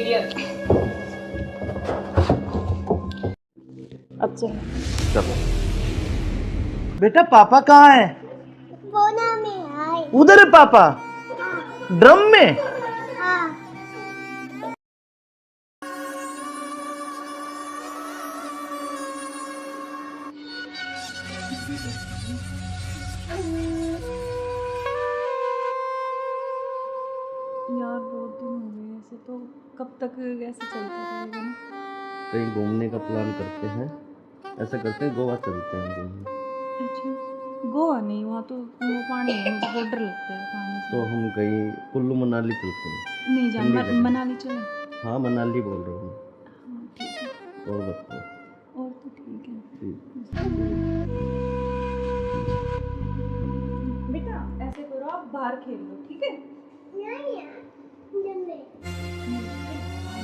Period. अब चलो। चलो बेटा, पापा कहाँ है? बोना में आए। उधर है पापा, ड्रम में। हाँ। यार बहुत दिन हो गए ऐसे, तो कब तक ऐसे चलता रहेगा ना। कहीं घूमने का प्लान करते हैं, ऐसा करते हैं गोवा चलते हैं घूमने। अच्छा, गोवा नहीं, वहाँ तो वो पानी है, मुझे बहुत डर लगता है पानी से। तो हम कहीं कुल्लू मनाली चलते हैं। नहीं जान, ठंडी जगह। मनाली चले। हाँ मनाली बोल रहा हूँ हाँ ठीक है। मैं। और बताओ। और तो ठीक है। ठीक। बेटा ऐसे करो, आप बाहर खेल लो, ठीक है? नहीं यार,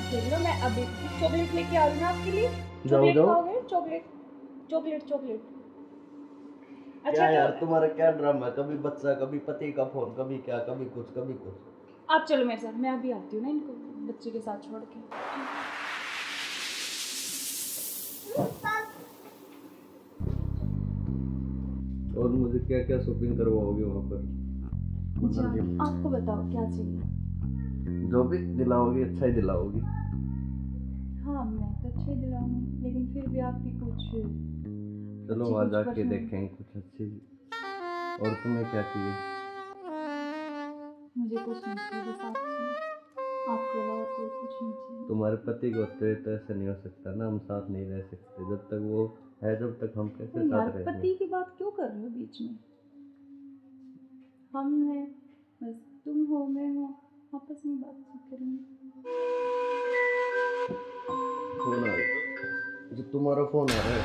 खेल लो। मैं अभी चॉकलेट लेके आ रही हूँ आपके लिए। जाओ चॉकलेट जाओ। खाओगे? Chocolate chocolate chocolate. क्या अच्छा यार तो तुम्हारा क्या ड्रामा है, कभी बच्चा, कभी पति का फोन, कभी क्या, कभी कुछ कभी कुछ। आप चलो मेरे साथ, मैं अभी आती हूँ ना इनको बच्चे के साथ छोड़ के। और मुझे क्या क्या शॉपिंग करवाओगे वहाँ पर? अच्छा आपको बताओ क्या चाहिए? जो भी दिलाओगी अच्छा ही दिलाओगी। हाँ मैं तो अच्छे दिलाऊंगी, लेकिन फिर भी आपकी कुछ चलो अच्छी वहाँ कुछ जाके पसंद। देखेंगे कुछ अच्छी। और तुम्हें क्या चाहिए? मुझे कुछ नहीं चाहिए, बस आप चाहिए। आपके अलावा कोई कुछ नहीं चाहिए। तुम्हारे पति को होते तो ऐसा नहीं हो सकता ना, हम साथ नहीं रह सकते जब तक वो है, जब तक हम कैसे तो यार साथ रहेंगे? पति की बात क्यों कर रहे हो बीच में? हम हैं, बस तुम हो मैं हूँ, आपस में बातचीत करेंगे। फोन आ रहा, जो तुम्हारा फोन आ रहा है।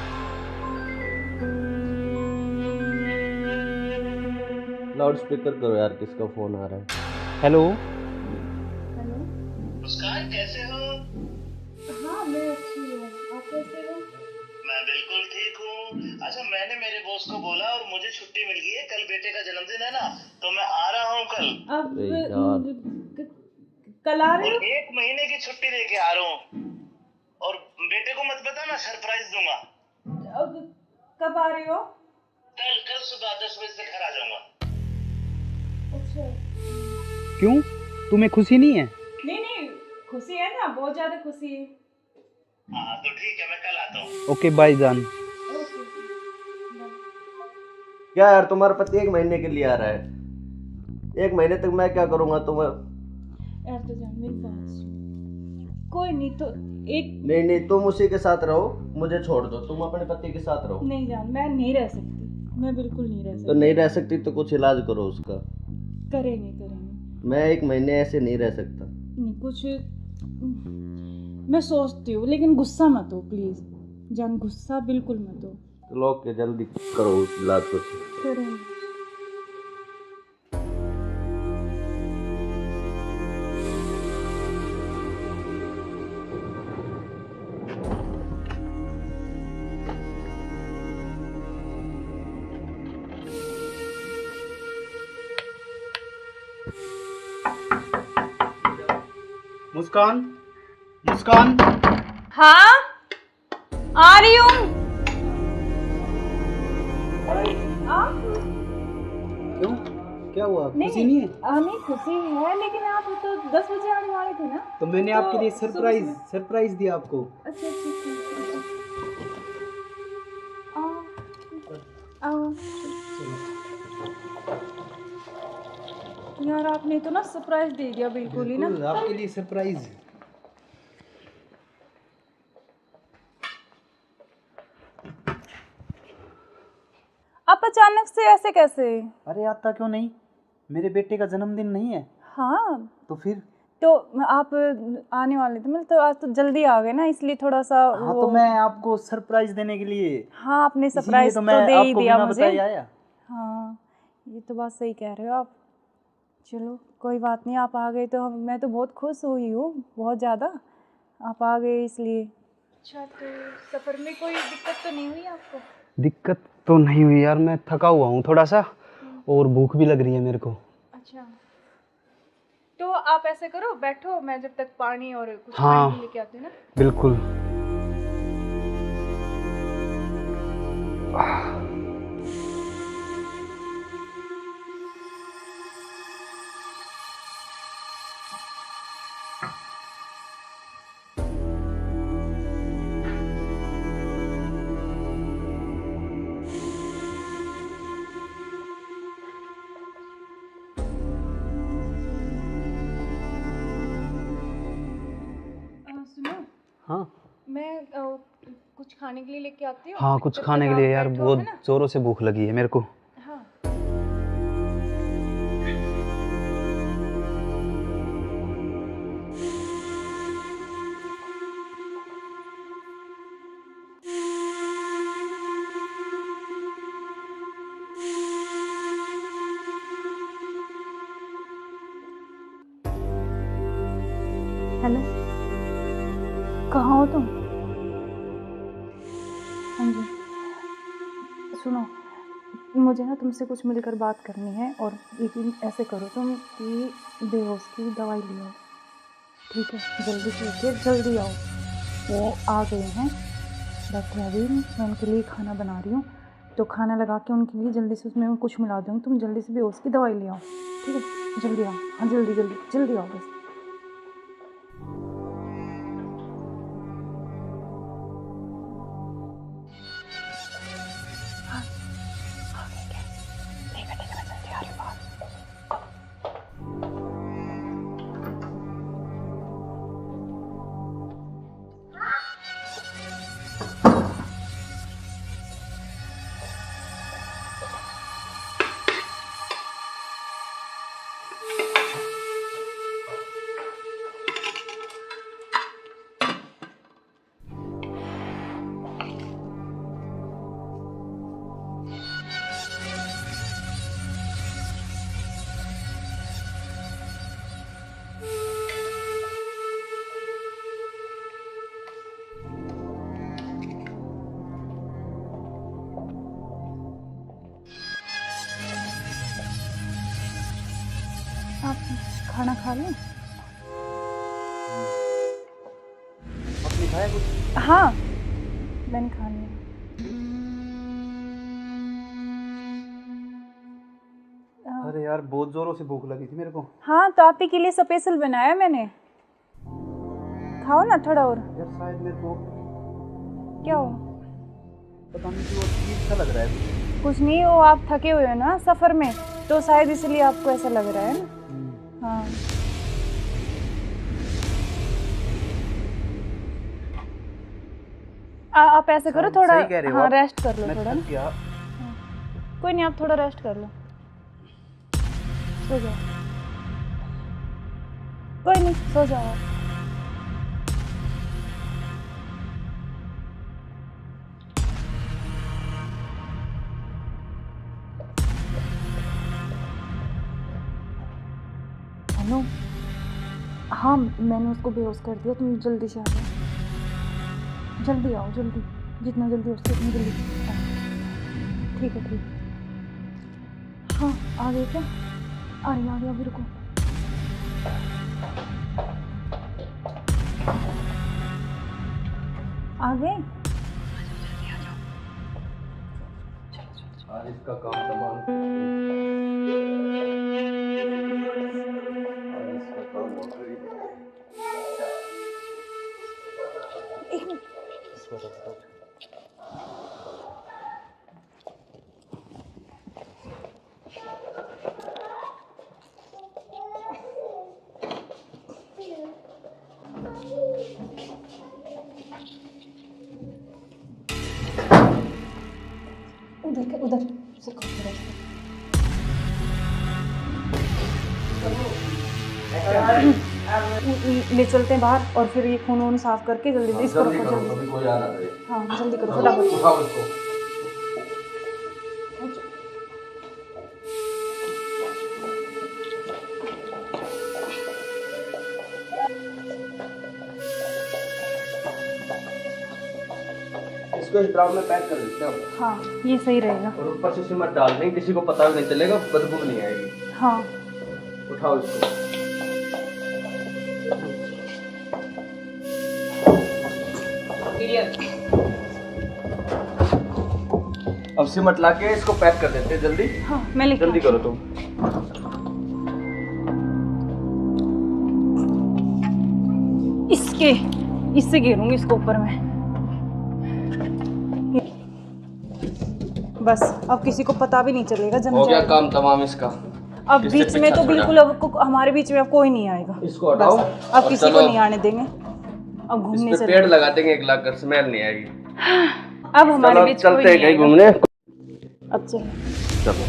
लाउड स्पीकर करो यार, किसका फोन आ रहा है? हेलो। हेलो। मुस्कान कैसे हो? हाँ मैं अच्छी हूँ, आप कैसे हो? मैं बिल्कुल ठीक हूँ। अच्छा मैंने मेरे बॉस को बोला और मुझे छुट्टी मिल गई है, कल बेटे का जन्मदिन है ना, तो मैं आ रहा हूँ कल। अब अरे यार। कल आ रहे और हो? 1 महीने की छुट्टी लेके आ रहा हूँ। और बेटे को मत बताना, सरप्राइज दूंगा। अब कब आ रहे हो? कल कल सुबह 10 बजे से घर आ जाऊंगा। अच्छा। क्यों, तुम्हें खुशी नहीं है? नहीं नहीं, खुशी है ना, बहुत ज्यादा खुशी है। हाँ तो ठीक है, मैं कल आता हूँ। ओके बाय जान। ओके। क्या यार, तुम्हारा पति 1 महीने के लिए आ रहा है, 1 महीने तक मैं क्या करूँगा तुम्हें? यार तो जान मेरी बात सुन, कोई नहीं तो एक। नहीं नहीं, तुम उसी के साथ रहो, मुझे छोड़ दो, तुम अपने पति के साथ रहो। नहीं जान, मैं नहीं रह सकती, मैं बिल्कुल नहीं रह तो सकती। नहीं रह सकती तो कुछ इलाज करो उसका। करेंगे करेंगे। मैं 1 महीने ऐसे नहीं रह सकता। नहीं कुछ मैं सोचती हूँ, लेकिन गुस्सा मत हो प्लीज जान, गुस्सा बिल्कुल मत हो। चलो ओके, जल्दी करो इलाज कुछ। करेंगे। मुस्कान, मुस्कान। हाँ आ रही हूँ। आप क्यों, क्या हुआ, खुशी नहीं है? नहीं खुशी है, लेकिन आप तो 10 बजे आने वाले थे ना। तो मैंने तो आपके लिए सुबह सुबह। सरप्राइज दिया आपको। अच्छा अच्छा ठीक है। आओ। यार आपने तो ना सरप्राइज दे दिया बिल्कुल ही ना। बिल्कुल आपके लिए सरप्राइज। आप अचानक से ऐसे कैसे? अरे आता क्यों नहीं, मेरे बेटे का जन्मदिन नहीं है? हाँ तो फिर? तो आप आने वाले थे, मतलब तो आज तो जल्दी आ गए ना, इसलिए थोड़ा सा हाँ तो मैं आपको सरप्राइज देने के लिए, हाँ आपने इसीलिए सरप्राइज तो तो मैं दे ही आपको दिया बिना मुझे। बताए आया। हाँ ये तो बात सही कह रहे हो आप। चलो कोई बात नहीं, आप आ गए तो मैं तो बहुत खुश हुई हूँ, बहुत ज़्यादा। आप आ गए इसलिए। अच्छा तो सफ़र में कोई दिक्कत तो नहीं हुई आपको? दिक्कत तो नहीं हुई यार, मैं थका हुआ हूँ थोड़ा सा, और भूख भी लग रही है मेरे को। अच्छा तो आप ऐसे करो, बैठो, मैं जब तक पानी और कुछ हाँ। खाने लेके आती हूँ ना। बिल्कुल। सुनो, हाँ मैं कुछ खाने के लिए लेके आती हूँ। हाँ, कुछ जब खाने तक के आप लिए यार, बैठो, बहुत है ना? जोरों से भूख लगी है मेरे को। हाँ। हेलो, कहाँ हो तुम? हाँ जी, सुनो, मुझे ना तुमसे कुछ मिलकर बात करनी है। और लेकिन ऐसे करो तुम कि बेहोश की दवाई ले आओ, ठीक है? जल्दी से उठिए, जल्दी आओ। वो आ गए हैं, डॉक्टर अभी, मैं उनके लिए खाना बना रही हूँ, तो खाना लगा के उनके लिए जल्दी से उसमें कुछ मिला दूँगी। तुम जल्दी से बेहोश की दवाई ले आओ, ठीक है? जल्दी आओ, हाँ जल्दी जल्दी जल्दी आओ बस। आप खाना खा लें? आपने खाया कुछ? हाँ, मैंने खा लिया। अरे यार, बहुत जोरों से भूख लगी थी मेरे को। हाँ, तो आप ही के लिए स्पेशल बनाया मैंने, खाओ ना थोड़ा और। यार शायद मेरे को क्या हो? पता नहीं क्यों अजीब सा लग रहा है। कुछ नहीं, वो आप थके हुए हो ना सफ़र में, तो शायद इसलिए आपको ऐसा लग रहा है ना। हाँ, आप ऐसे करो, सही थोड़ा कह रहे हो हाँ आप। रेस्ट कर लो मैं थोड़ा थक ना। गया। कोई नहीं, आप थोड़ा रेस्ट कर लो, सो जाओ। कोई नहीं, सो जाओ आप। हेलो, हाँ मैंने उसको बेहोश कर दिया, तुम जल्दी से आ जाओ, जल्दी आओ, जल्दी, जितना जल्दी हो सके उतनी जल्दी आओ। ठीक है, ठीक है। हाँ, आ गए क्या? आ रही, अभी रुको। आ गए? आज इसका काम तमाम, आज इसका काम ऑर्डर ही देते हैं। एक मिनट। इसको तो बताओ। उधर उधर से ले चलते हैं बाहर, और फिर ये खून वून साफ करके जल्दी से इसको जल्दी रखो, करो, जल्दी। अभी कोई आ ना रहे। हाँ जल्दी करो फटाफट। उठाओ इसको। इसको इस ड्राम में पैक कर देते हैं। हाँ ये सही रहेगा। और ऊपर से सिमट डाल देंगे, किसी को पता भी नहीं चलेगा, बदबू भी नहीं आएगी। हाँ उठाओ इसको। अब सिमट ला के इसको पैक कर देते हैं जल्दी। हाँ मैं लेके जल्दी करो तुम। इससे गिरूंगी इसको ऊपर में। बस अब किसी को पता भी नहीं चलेगा जम हो गया जाएगा। काम तमाम इसका। अब इससे बीच में पीछा तो छोड़ा। बिल्कुल अब हमारे बीच में अब कोई नहीं आएगा। इसको हटाओ बस, अब और किसी चलो। को नहीं आने देंगे। अब इस घूमने पे से पेड़ लगा देंगे 1 लाख का, स्मेल नहीं आएगी। अब हमारे चलो बीच चलते कोई हैं नहीं कहीं आएगा। घूमने। अब चलो। चलो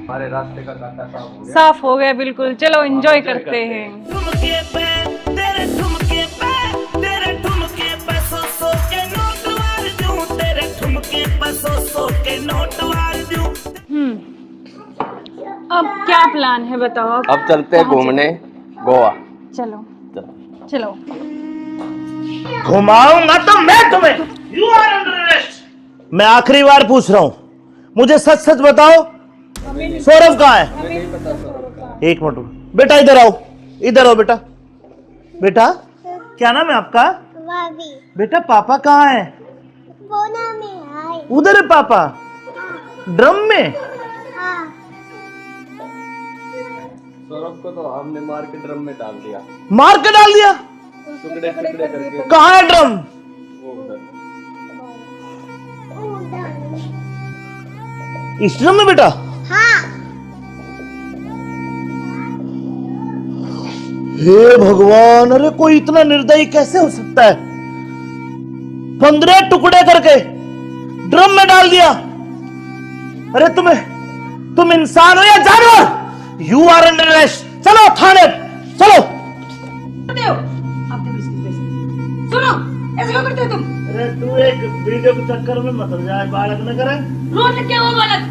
हमारे रास्ते का कांटा साफ हो गया। साफ हो गया बिल्कुल। चलो एंजॉय करते हैं। ठुमके पे तेरे ठुमके पे तेरे ठुमके पे सौ के नोट वार दूं तेरे ठुमके पे सौ के नोट वार दूं। अब क्या प्लान है बताओ आप? अब चलते हैं घूमने गोवा। चलो चलो। घुमाऊंगा तो मैं तुम्हें। You are under arrest. मैं आखिरी बार पूछ रहा हूं, मुझे सच सच बताओ, सौरभ कहाँ है? एक मिनट बेटा, इधर आओ, इधर आओ बेटा। बेटा क्या नाम है आपका? भाभी बेटा पापा कहाँ है? बोना में आए। उधर है पापा, ड्रम में। हाँ सौरभ को तो हमने मार के ड्रम में डाल दिया, मार के डाल दिया। टुकड़े टुकड़े करके। कहाँ है ड्रम? वो उधर। इस ड्रम में बेटा? हाँ हे भगवान, अरे कोई इतना निर्दयी कैसे हो सकता है? 15 टुकड़े करके ड्रम में डाल दिया। अरे तुम इंसान हो या जानवर? You are under arrest. चलो थाने, चलो। सुनो, ऐसे क्यों करते हो तुम? अरे तू एक वीडियो के चक्कर में मत जाए, बालक न करे। रोड क्या वो बालक?